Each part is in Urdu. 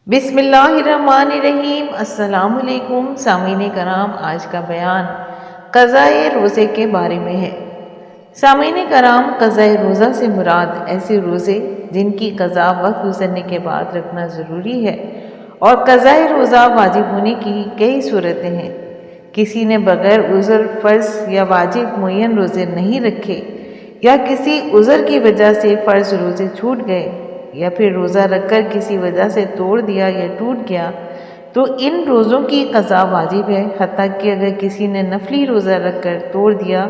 بسم اللہ الرحمن الرحیم۔ السلام علیکم سامعین کرام، آج کا بیان قضائے روزے کے بارے میں ہے۔ سامعین کرام، قضائے روزہ سے مراد ایسے روزے جن کی قضا وقت گزرنے کے بعد رکھنا ضروری ہے، اور قضائے روزہ واجب ہونے کی کئی صورتیں ہیں۔ کسی نے بغیر عذر فرض یا واجب معین روزے نہیں رکھے، یا کسی عذر کی وجہ سے فرض روزے چھوٹ گئے، یا پھر روزہ رکھ کر کسی وجہ سے توڑ دیا یا ٹوٹ گیا، تو ان روزوں کی قضا واجب ہے۔ حتیٰ کہ اگر کسی نے نفلی روزہ رکھ کر توڑ دیا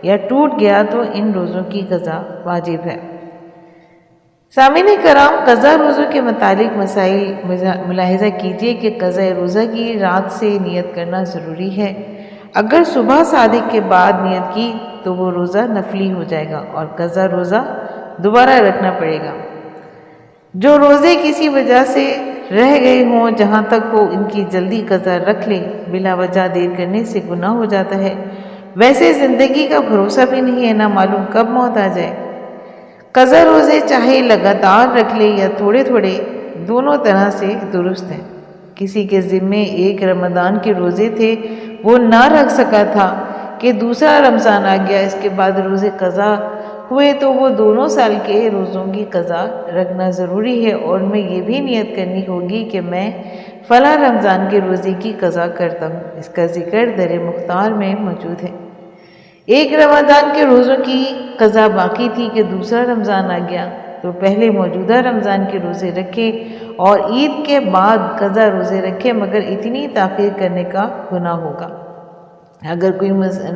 یا ٹوٹ گیا تو ان روزوں کی قضا واجب ہے۔ سامعین کرام، قضا روزوں کے متعلق مسائل ملاحظہ کیجیے کہ قضا روزہ کی رات سے نیت کرنا ضروری ہے۔ اگر صبح صادق کے بعد نیت کی تو وہ روزہ نفلی ہو جائے گا اور قضا روزہ دوبارہ رکھنا پڑے گا۔ جو روزے کسی وجہ سے رہ گئے ہوں، جہاں تک وہ ان کی جلدی قضا رکھ لے، بلا وجہ دیر کرنے سے گناہ ہو جاتا ہے۔ ویسے زندگی کا بھروسہ بھی نہیں ہے، نہ معلوم کب موت آ جائے۔ قضا روزے چاہے لگاتار رکھ لے یا تھوڑے تھوڑے، دونوں طرح سے درست ہیں۔ کسی کے ذمے ایک رمضان کے روزے تھے، وہ نہ رکھ سکا تھا کہ دوسرا رمضان آ گیا، اس کے بعد روزے قضا ہوئے تو وہ دونوں سال کے روزوں کی قضا رکھنا ضروری ہے، اور میں یہ بھی نیت کرنی ہوگی کہ میں فلاں رمضان کے روزے کی قضا کرتا ہوں۔ اس کا ذکر در مختار میں موجود ہے۔ ایک رمضان کے روزوں کی قضا باقی تھی کہ دوسرا رمضان آ گیا، تو پہلے موجودہ رمضان کے روزے رکھے اور عید کے بعد قضا روزے رکھے، مگر اتنی تاخیر کرنے کا گناہ ہوگا۔ اگر کوئی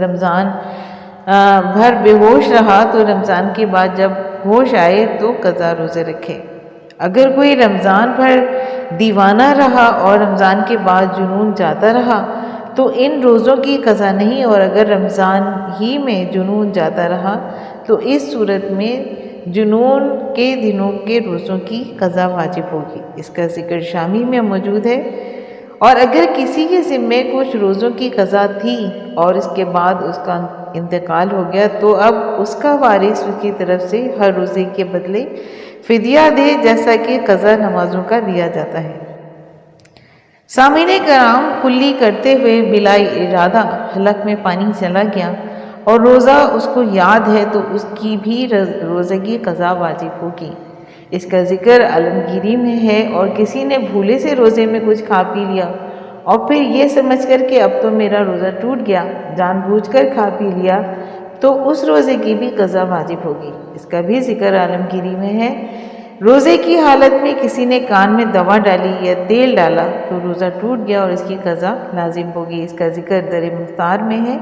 رمضان بھر بے ہوش رہا تو رمضان کے بعد جب ہوش آئے تو قضا روزے رکھے۔ اگر کوئی رمضان بھر دیوانہ رہا اور رمضان کے بعد جنون جاتا رہا تو ان روزوں کی قضا نہیں، اور اگر رمضان ہی میں جنون جاتا رہا تو اس صورت میں جنون کے دنوں کے روزوں کی قضا واجب ہوگی۔ اس کا ذکر شامی میں موجود ہے۔ اور اگر کسی کے ذمے کچھ روزوں کی قضا تھی اور اس کے بعد اس کا انتقال ہو گیا تو اب اس کا وارث اس کی طرف سے ہر روزے کے بدلے فدیہ دے، جیسا کہ قضا نمازوں کا دیا جاتا ہے۔ سامعین کرام، کلی کرتے ہوئے بلا ارادہ حلق میں پانی چلا گیا اور روزہ اس کو یاد ہے تو اس کی بھی روزے کی قضا واجب ہوگی۔ اس کا ذکر عالمگیری میں ہے۔ اور کسی نے بھولے سے روزے میں کچھ کھا پی لیا اور پھر یہ سمجھ کر کہ اب تو میرا روزہ ٹوٹ گیا، جان بوجھ کر کھا پی لیا، تو اس روزے کی بھی قضا واجب ہوگی۔ اس کا بھی ذکر عالمگیری میں ہے۔ روزے کی حالت میں کسی نے کان میں دوا ڈالی یا تیل ڈالا تو روزہ ٹوٹ گیا اور اس کی قضا لازم ہوگی۔ اس کا ذکر در مختار میں ہے۔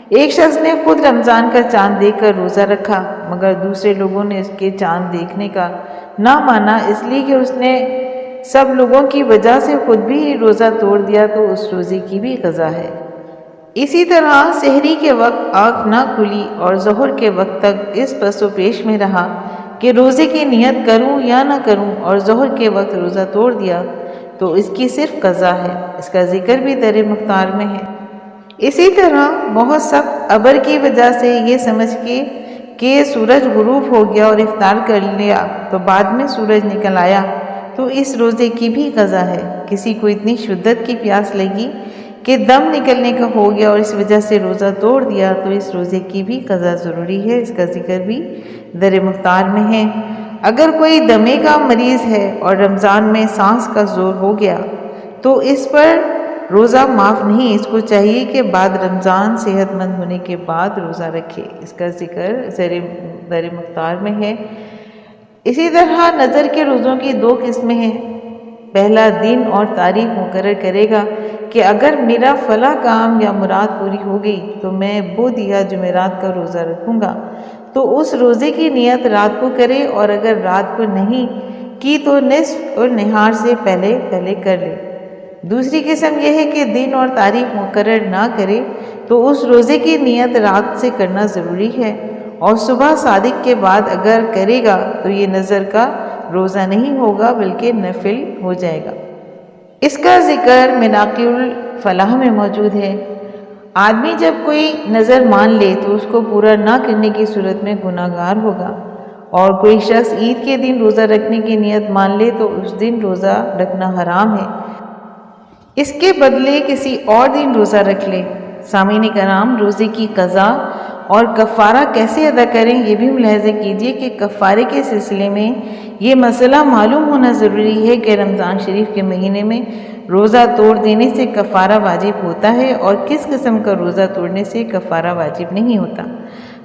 ایک شخص نے خود رمضان کا چاند دیکھ کر روزہ رکھا، مگر دوسرے لوگوں نے اس کے چاند دیکھنے کا نہ مانا، اس لیے کہ اس نے سب لوگوں کی وجہ سے خود بھی روزہ توڑ دیا، تو اس روزے کی بھی قضا ہے۔ اسی طرح سحری کے وقت آنکھ نہ کھلی اور ظہر کے وقت تک اس پس و پیش میں رہا کہ روزے کی نیت کروں یا نہ کروں، اور ظہر کے وقت روزہ توڑ دیا تو اس کی صرف قضا ہے۔ اس کا ذکر بھی در مختار میں ہے۔ اسی طرح بہت سخت ابر کی وجہ سے یہ سمجھ کے کہ سورج غروب ہو گیا اور افطار کر لیا تو بعد میں سورج نکل آیا تو اس روزے کی بھی قضا ہے۔ کسی کو اتنی شدت کی پیاس لگی کہ دم نکلنے کا ہو گیا اور اس وجہ سے روزہ توڑ دیا تو اس روزے کی بھی قضا ضروری ہے۔ اس کا ذکر بھی در مختار میں ہے۔ اگر کوئی دمے کا مریض ہے اور رمضان میں سانس کا زور ہو گیا تو اس پر روزہ معاف نہیں، اس کو چاہیے کہ بعد رمضان صحت مند ہونے کے بعد روزہ رکھے۔ اس کا ذکر در مختار میں ہے۔ اسی طرح نظر کے روزوں کی دو قسمیں ہیں۔ پہلا دن اور تاریخ مقرر کرے گا کہ اگر میرا فلاں کام یا مراد پوری ہو گئی تو میں بدھ یا جمعرات کا روزہ رکھوں گا، تو اس روزے کی نیت رات کو کرے، اور اگر رات کو نہیں کی تو نصف اور نہار سے پہلے کر لے۔ دوسری قسم یہ ہے کہ دن اور تاریخ مقرر نہ کرے تو اس روزے کی نیت رات سے کرنا ضروری ہے، اور صبح صادق کے بعد اگر کرے گا تو یہ نظر کا روزہ نہیں ہوگا بلکہ نفل ہو جائے گا۔ اس کا ذکر مناقب الفلاح میں موجود ہے۔ آدمی جب کوئی نظر مان لے تو اس کو پورا نہ کرنے کی صورت میں گناہ گار ہوگا، اور کوئی شخص عید کے دن روزہ رکھنے کی نیت مان لے تو اس دن روزہ رکھنا حرام ہے، اس کے بدلے کسی اور دن روزہ رکھ لے۔ سامعین کرام، روزے کی قضا اور کفارہ کیسے ادا کریں یہ بھی ملاحظہ کیجیے کہ کفارے کے سلسلے میں یہ مسئلہ معلوم ہونا ضروری ہے کہ رمضان شریف کے مہینے میں روزہ توڑ دینے سے کفارہ واجب ہوتا ہے اور کس قسم کا روزہ توڑنے سے کفارہ واجب نہیں ہوتا۔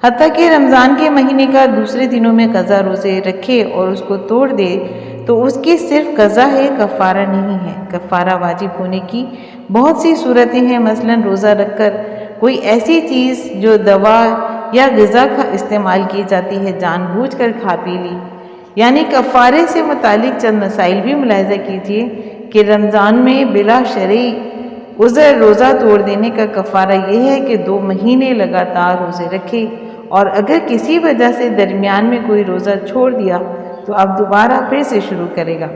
حتیٰ کہ رمضان کے مہینے کا دوسرے دنوں میں قضا روزے رکھے اور اس کو توڑ دے تو اس کی صرف قضا ہے، کفارہ نہیں ہے۔ کفارہ واجب ہونے کی بہت سی صورتیں ہیں، مثلا روزہ رکھ کر کوئی ایسی چیز جو دوا یا غذا استعمال کی جاتی ہے جان بوجھ کر کھا پی لی۔ یعنی کفارے سے متعلق چند مسائل بھی ملاحظہ کیجیے کہ رمضان میں بلا شرعی عذر روزہ توڑ دینے کا کفارہ یہ ہے کہ 2 مہینے لگاتار روزے رکھے، اور اگر کسی وجہ سے درمیان میں کوئی روزہ چھوڑ دیا تو اب دوبارہ پھر سے شروع کرے گا۔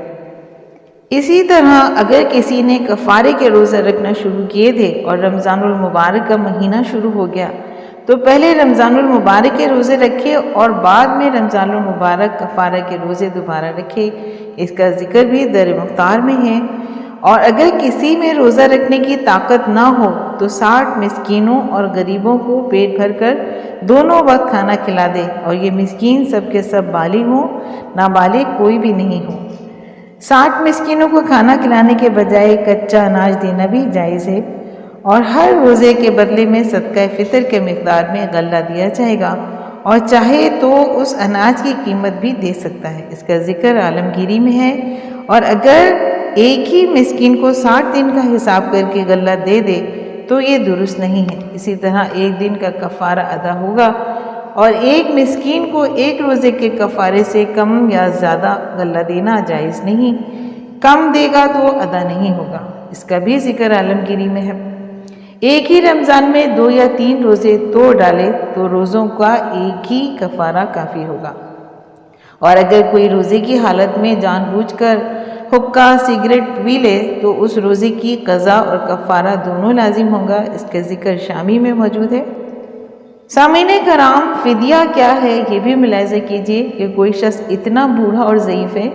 اسی طرح اگر کسی نے کفارے کے روزہ رکھنا شروع کیے تھے اور رمضان المبارک کا مہینہ شروع ہو گیا تو پہلے رمضان المبارک کے روزے رکھے اور بعد میں رمضان المبارک کفارہ کے روزے دوبارہ رکھے، اس کا ذکر بھی در مختار میں ہے۔ اور اگر کسی میں روزہ رکھنے کی طاقت نہ ہو تو 60 مسکینوں اور غریبوں کو پیٹ بھر کر دونوں وقت کھانا کھلا دے، اور یہ مسکین سب کے سب بالغ ہوں، نابالغ کوئی بھی نہیں ہو۔ 60 مسکینوں کو کھانا کھلانے کے بجائے کچا اناج دینا بھی جائز ہے، اور ہر روزے کے بدلے میں صدقہ فطر کے مقدار میں غلہ دیا جائے گا، اور چاہے تو اس اناج کی قیمت بھی دے سکتا ہے، اس کا ذکر عالمگیری میں ہے۔ اور اگر ایک ہی مسکین کو 60 دن کا حساب کر کے غلہ دے دے تو یہ درست نہیں ہے۔ اسی طرح ایک دن کا کفارہ ادا ہوگا، اور ایک مسکین کو ایک روزے کے کفارے سے کم یا زیادہ غلہ دینا جائز نہیں، کم دے گا تو ادا نہیں ہوگا، اس کا بھی ذکر عالمگیری میں ہے۔ ایک ہی رمضان میں 2 یا 3 روزے توڑ ڈالے تو روزوں کا ایک ہی کفارہ کافی ہوگا، اور اگر کوئی روزے کی حالت میں جان بوجھ کر حقہ سگریٹ پی لے تو اس روزے کی قضا اور کفارہ دونوں لازم ہوگا، اس کا ذکر شامی میں موجود ہے۔ سامعین کرام، فدیہ کیا ہے یہ بھی ملاحظہ کیجیے کہ کوئی شخص اتنا بوڑھا اور ضعیف ہے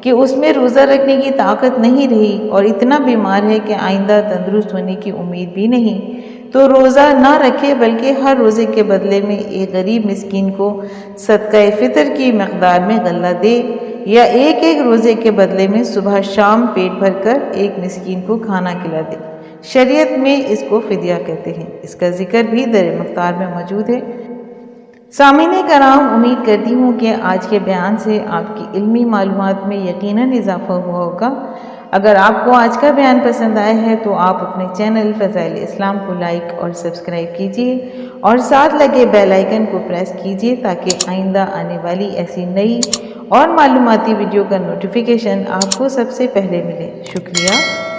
کہ اس میں روزہ رکھنے کی طاقت نہیں رہی اور اتنا بیمار ہے کہ آئندہ تندرست ہونے کی امید بھی نہیں، تو روزہ نہ رکھے بلکہ ہر روزے کے بدلے میں ایک غریب مسکین کو صدقہ فطر کی مقدار میں غلہ دے، یا ایک روزے کے بدلے میں صبح شام پیٹ بھر کر ایک مسکین کو کھانا کھلا دے۔ شریعت میں اس کو فدیہ کہتے ہیں، اس کا ذکر بھی در مختار میں موجود ہے۔ سامعین کرام، امید کرتی ہوں کہ آج کے بیان سے آپ کی علمی معلومات میں یقیناً اضافہ ہوا ہوگا۔ اگر آپ کو آج کا بیان پسند آیا ہے تو آپ اپنے چینل فضائل اسلام کو لائک اور سبسکرائب کیجیے، اور ساتھ لگے بیل آئیکن کو پریس کیجیے تاکہ آئندہ آنے والی ایسی نئی اور معلوماتی ویڈیو کا نوٹیفیکیشن آپ کو سب سے پہلے ملے۔ شکریہ۔